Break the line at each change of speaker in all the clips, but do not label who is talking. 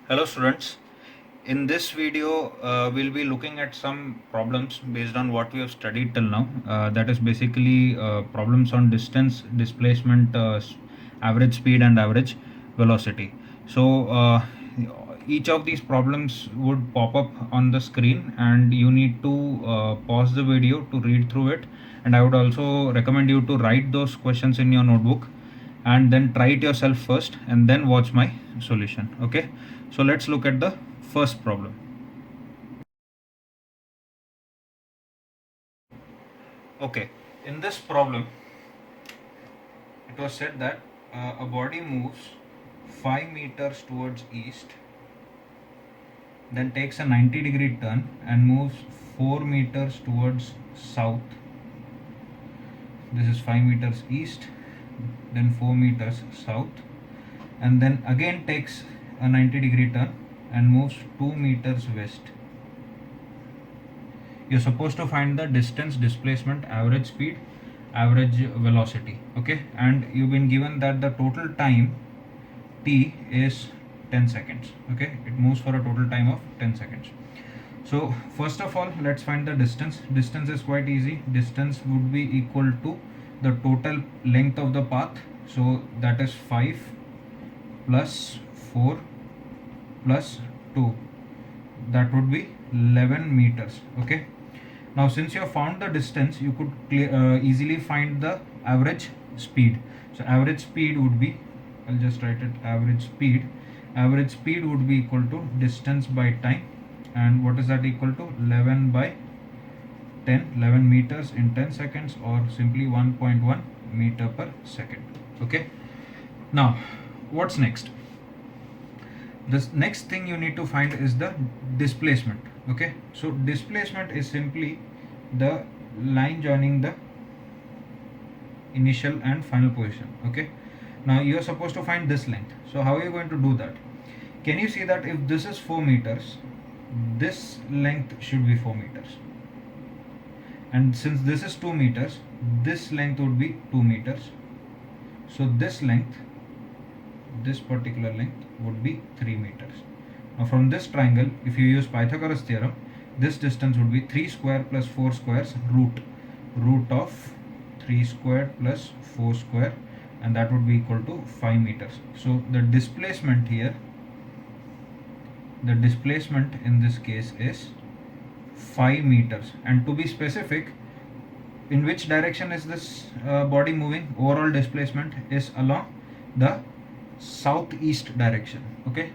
Hello students, in this video we'll be looking at some problems based on what we have studied till now. That is basically problems on distance, displacement, average speed and average velocity. So each of these problems would pop up on the screen and you need to pause the video to read through it, and I would also recommend you to write those questions in your notebook and then try it yourself first and then watch my solution. Okay, so let's look at the first problem. Okay, in this problem it was said that a body moves 5 meters towards east, then takes a 90-degree turn and moves 4 meters towards south. This is 5 meters east, then 4 meters south, and then again takes a 90-degree turn and moves 2 meters west. You're supposed to find the distance, displacement, average speed, average velocity. Okay, and you've been given that the total time t is 10 seconds. Okay, it moves for a total time of 10 seconds. So first of all, let's find the distance. Distance is quite easy. Distance would be equal to the total length of the path. So that is 5 plus 4 plus 2. That would be 11 meters. Okay, now since you have found the distance, you could easily find the average speed. So average speed would be, I'll just write it, average speed would be equal to distance by time. And what is that equal to? 11 by 10, 11 meters in 10 seconds, or simply 1.1 meter per second. Okay, now what's next? This next thing you need to find is the displacement. Okay, so displacement is simply the line joining the initial and final position. Okay, now you are supposed to find this length. So how are you going to do that? Can you see that if this is 4 meters, this length should be 4 meters, and since this is 2 meters, this length would be 2 meters. So this length, this particular length would be 3 meters. Now from this triangle, if you use Pythagoras theorem, this distance would be 3 square plus 4 squares root of 3 square plus 4 square, and that would be equal to 5 meters. So the displacement here, the displacement in this case is 5 meters. And to be specific, in which direction is this body moving? Overall displacement is along the southeast direction. Okay,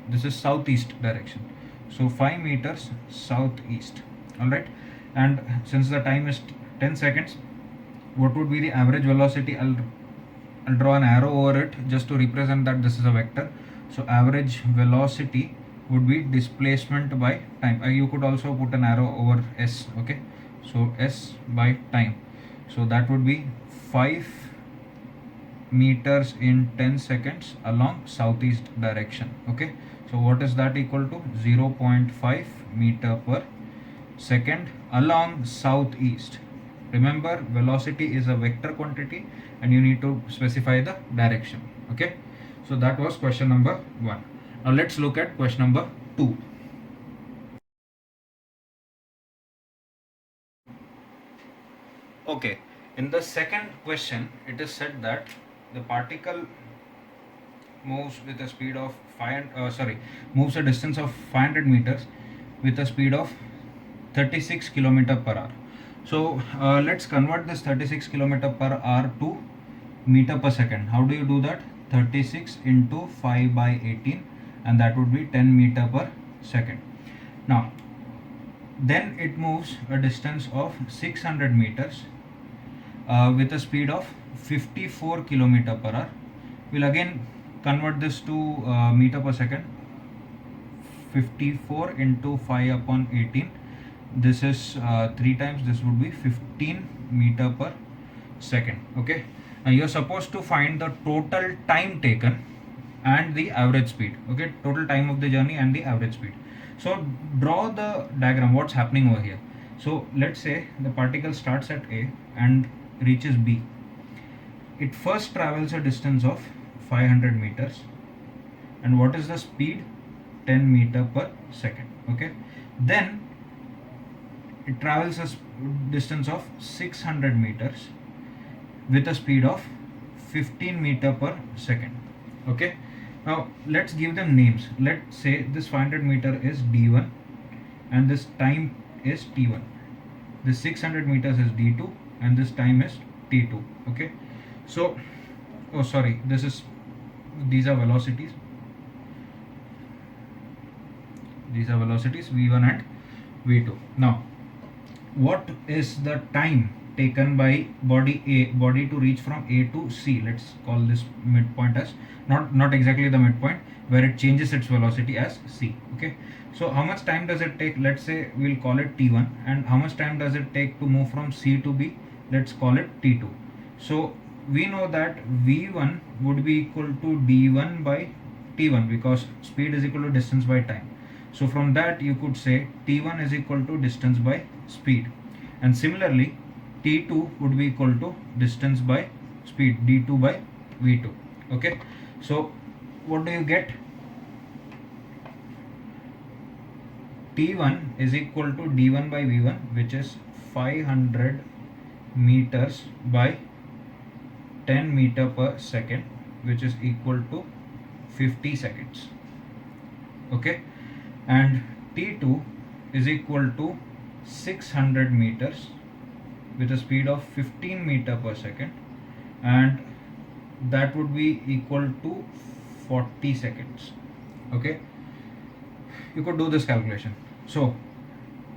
this is southeast direction, so 5 meters southeast. All right, and since the time is 10 seconds, what would be the average velocity? I'll draw an arrow over it just to represent that this is a vector. So average velocity would be displacement by time. You could also put an arrow over s. Okay, so s by time, so that would be 5 meters in 10 seconds along southeast direction. Okay, so what is that equal to? 0.5 meter per second along southeast. Remember, velocity is a vector quantity and you need to specify the direction. Okay, so that was question number 1. Now let's look at question number 2. Okay, in the second question it is said that the particle moves with a speed of moves a distance of 500 meters with a speed of 36 km per hour. So let's convert this 36 km per hour to meter per second. How do you do that? 36 into 5 by 18, and that would be 10 meter per second. Now then it moves a distance of 600 meters with a speed of 54 km per hour. We'll again convert this to meter per second. 54 into 5 upon 18, this is 3 times, this would be 15 meter per second. Okay, now you're supposed to find the total time taken and the average speed. Okay, total time of the journey and the average speed. So draw the diagram, what's happening over here. So let's say the particle starts at A and reaches B. It first travels a distance of 500 meters, and what is the speed? 10 meter per second. Okay, then it travels a distance of 600 meters with a speed of 15 meter per second. Okay, now let's give them names. Let's say this 500 meter is d1 and this time is t1. This 600 meters is d2 and this time is t2. Okay, so oh sorry, these are velocities. These are velocities v1 and v2. Now what is the time taken by body to reach from A to C? Let's call this midpoint as not exactly the midpoint, where it changes its velocity as C. Okay, so how much time does it take? Let's say we'll call it t1. And how much time does it take to move from C to B? Let's call it t2. So we know that v1 would be equal to d1 by t1, because speed is equal to distance by time. So from that you could say t1 is equal to distance by speed, and similarly t2 would be equal to distance by speed, d2 by v2. Okay, so what do you get? t1 is equal to d1 by v1, which is 500 meters by 10 meter per second, which is equal to 50 seconds. Okay, and t2 is equal to 600 meters with a speed of 15 meter per second, and that would be equal to 40 seconds. Okay, you could do this calculation. So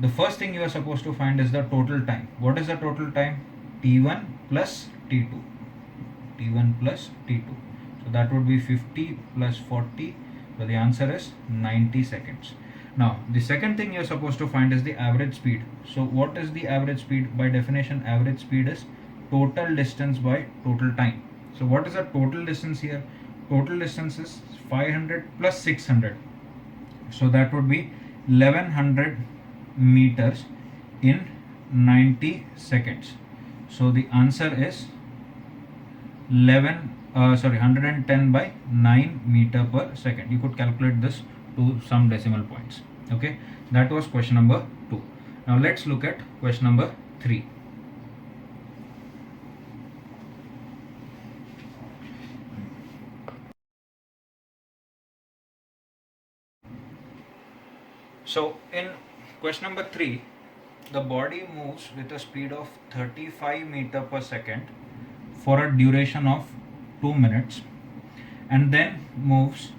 the first thing you are supposed to find is the total time. What is the total time? t1 plus t2. t1 plus t2. So that would be 50 plus 40. So the answer is 90 seconds. Now the second thing you are supposed to find is the average speed. So what is the average speed? By definition, average speed is total distance by total time. So what is the total distance here? Total distance is 500 plus 600. So that would be 1100 meters in 90 seconds. So the answer is 110 by 9 meter per second. You could calculate this to some decimal points. Okay, that was question number 2. Now let's look at question number 3. So in question number 3, the body moves with a speed of 35 meter per second for a duration of 2 minutes, and then moves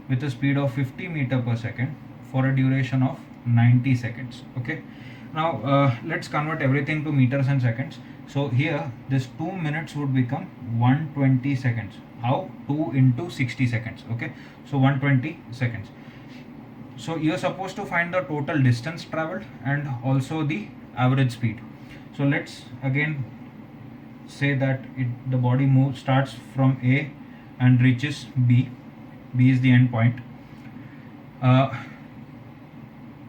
with a speed of 50 meter per second for a duration of 90 seconds. Okay, now let's convert everything to meters and seconds. So here this 2 minutes would become 120 seconds. How? 2 into 60 seconds. Okay, so 120 seconds. So you are supposed to find the total distance traveled and also the average speed. So let's again say that the body starts from A and reaches B. B is the end point.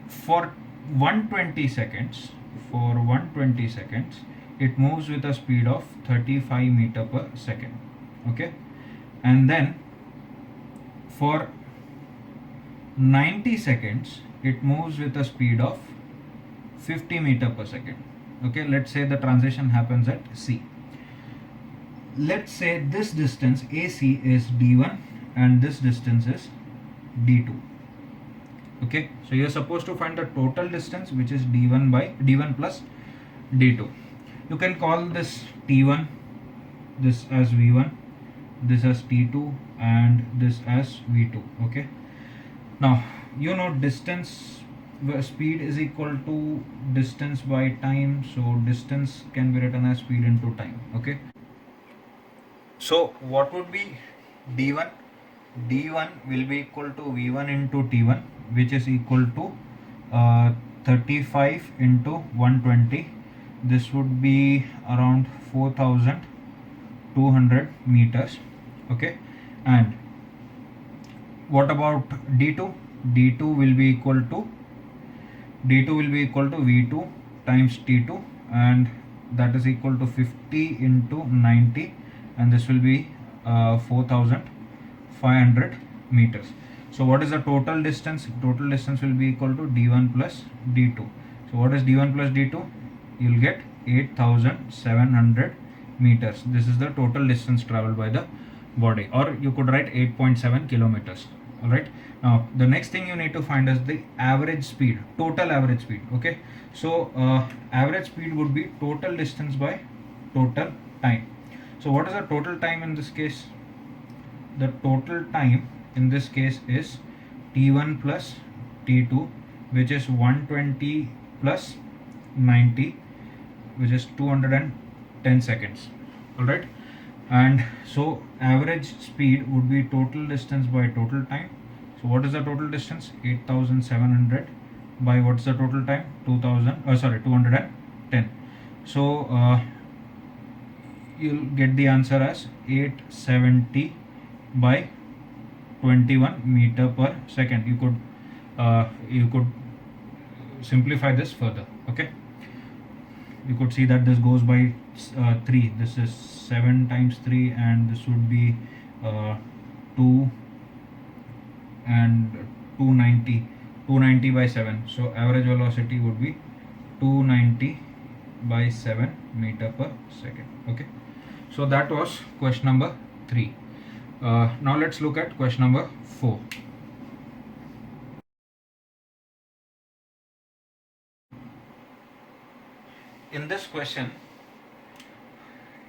For 120 seconds, it moves with a speed of 35 meter per second. Okay, and then for 90 seconds it moves with a speed of 50 meter per second. Okay, let's say the transition happens at C. Let's say this distance AC is d1 and this distance is d2. Okay, so you're supposed to find the total distance, which is d1 plus d2. You can call this t1, this as v1, this as t2, and this as v2. Okay, now you know distance speed is equal to distance by time, so distance can be written as speed into time. Okay, so what would be d1? d1 will be equal to v1 into t1, which is equal to 35 into 120. This would be around 4200 meters. Okay, and what about d2? d2 will be equal to v2 times t2, and that is equal to 50 into 90, and this will be 4500 meters. So what is the total distance? Total distance will be equal to d1 plus d2. So what is d1 plus d2? You'll get 8,700 meters. This is the total distance traveled by the body, or you could write 8.7 kilometers. Alright, now the next thing you need to find is the average speed, total average speed. Okay, so average speed would be total distance by total time. So what is the total time in this case? The total time in this case is t1 plus t2, which is 120 plus 90, which is 210 seconds. Alright, and so average speed would be total distance by total time. So what is the total distance? 8,700 by what's the total time? 210. So you'll get the answer as 870 by 21 meter per second. You could simplify this further. Okay, you could see that this goes by 3. This is 7 times 3, and this would be 2 and 290 by 7. So average velocity would be 290 by 7 meter per second. Okay, so that was question number 3. Now let's look at question number 4. In this question,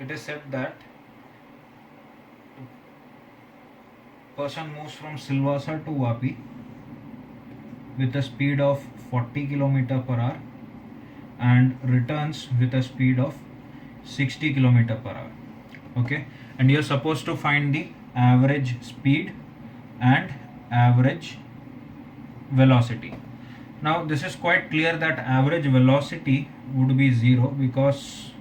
it is said that person moves from Silvassa to Vapi with a speed of 40 km per hour and returns with a speed of 60 km per hour. Okay, and you're supposed to find the average speed and average velocity. Now this is quite clear that average velocity would be 0 because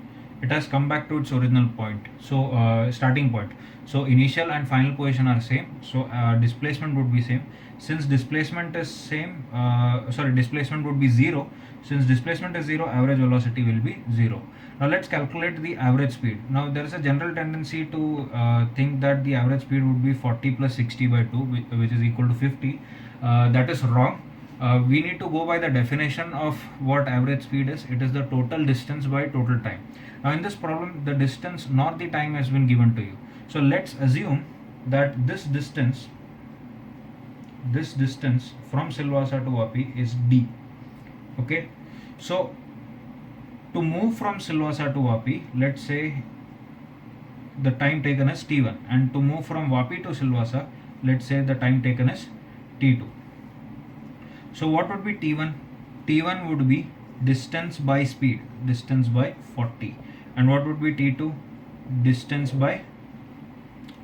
it has come back to its original point, so starting point. So initial and final position are same, so displacement would be same. Since displacement is same, displacement would be 0. Since displacement is 0, average velocity will be 0. Now let's calculate the average speed. Now there is a general tendency to think that the average speed would be 40 plus 60 by 2, which is equal to 50. That is wrong. We need to go by the definition of what average speed is. It is the total distance by total time. Now in this problem, the distance nor the time has been given to you. So let's assume that this distance from Silvassa to Vapi is d. Okay, so to move from Silvassa to Vapi, let's say the time taken is t1, and to move from Vapi to Silvassa, let's say the time taken is t2. So what would be t1? T1 would be distance by speed, distance by 40. And what would be t2? Distance by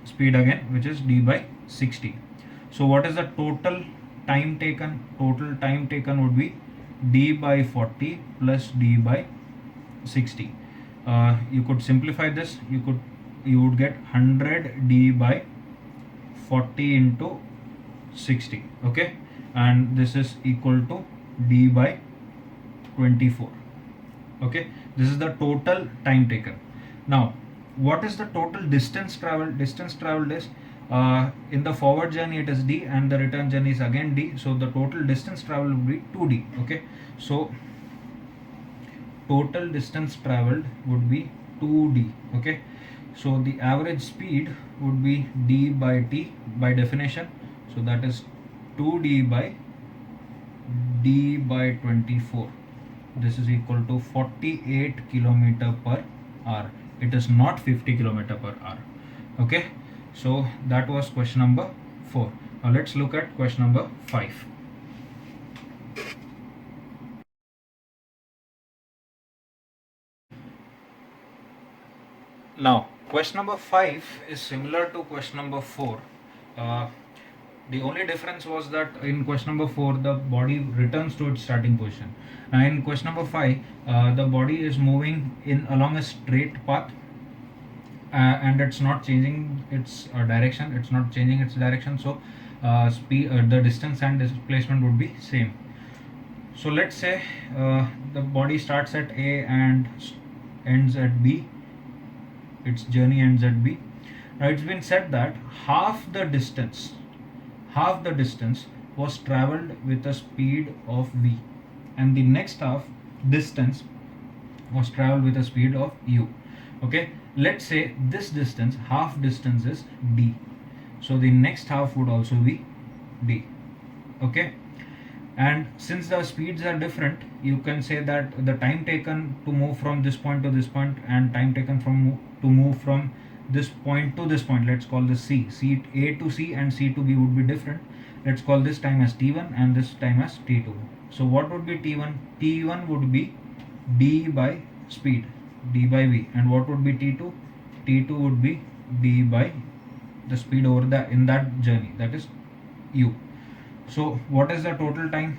speed again, which is d by 60. So what is the total time taken? Total time taken would be d by 40 plus d by 60. You could simplify this. You would get 100 d by 40 into 60. Okay, and this is equal to d by 24. Okay, this is the total time taken. Now what is the total distance traveled? Distance traveled is in the forward journey it is d, and the return journey is again d, so the total distance traveled would be 2d. Okay, so total distance traveled would be 2d. Okay, so the average speed would be d by t by definition, so that is 2d by d by 24. This is equal to 48 km per hour. It is not 50 km per hour. Okay, so that was question number 4. Now let's look at question number 5. Now question number 5 is similar to question number 4. The only difference was that in question number 4 the body returns to its starting position. Now in question number 5 the body is moving along a straight path, and it's not changing its direction. It's not changing its direction. So the distance and displacement would be same. So let's say the body starts at A and ends at B. Its journey ends at B. Now it's been said that half the distance half the distance was traveled with a speed of v, and the next half distance was traveled with a speed of u. Okay, let's say this distance, half distance, is d, so the next half would also be d. Okay, and since the speeds are different, you can say that the time taken to move from this point to this point and time taken to move from this point to this point, let's call this c a to c and c to b would be different. Let's call this time as t1 and this time as t2. So what would be t1? T1 would be d by speed, d by v, and what would be t2? T2 would be d by the speed over in that journey, that is u. So what is the total time?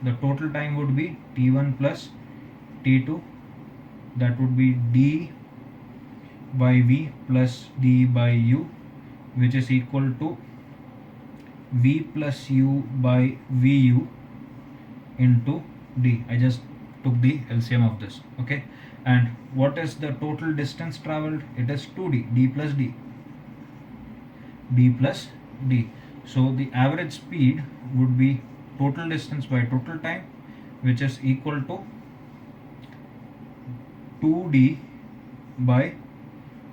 The total time would be t1 plus t2, that would be d by v plus d by u, which is equal to v plus u by vu into d. I just took the LCM of this. Okay, and what is the total distance traveled? It is 2d, d plus d, d plus d. So the average speed would be total distance by total time, which is equal to 2d by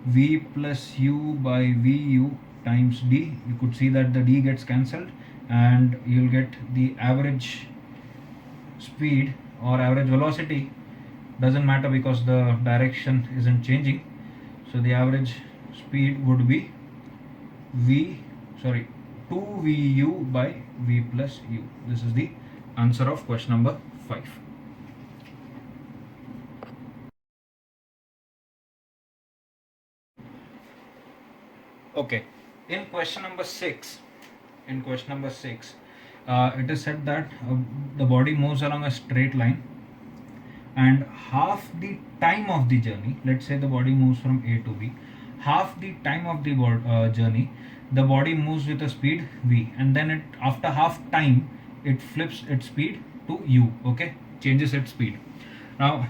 v plus u by vu times d. You could see that the d gets cancelled and you'll get the average speed or average velocity. Doesn't matter because the direction isn't changing. So the average speed would be 2vu by v plus u. This is the answer of question number 5. Okay, in question number 6, it is said that the body moves along a straight line, and half the time of the journey, let's say the body moves from A to B, half the time of the journey, the body moves with a speed v, and then after half time it flips its speed to u. Okay, changes its speed. Now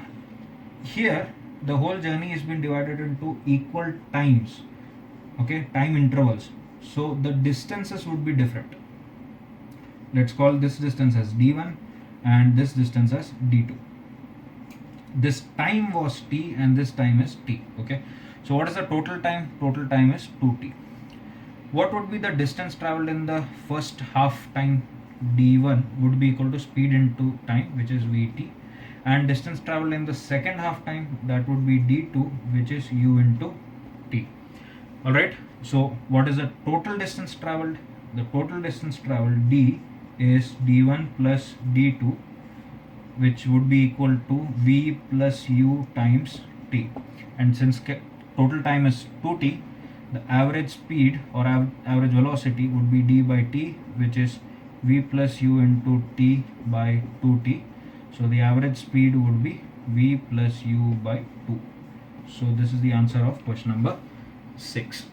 here the whole journey has been divided into equal times. Okay, time intervals, so the distances would be different. Let's call this distance as d1 and this distance as d2. This time was t and this time is t. Okay, so what is the total time? Total time is 2t. What would be the distance traveled in the first half time? d1 would be equal to speed into time, which is vt, and distance traveled in the second half time, that would be d2, which is u into t. Alright, so what is the total distance traveled? The total distance traveled d is d1 plus d2, which would be equal to v plus u times t, and since total time is 2t, the average speed or average velocity would be d by t, which is v plus u into t by 2t. So the average speed would be v plus u by 2. So this is the answer of question number 6.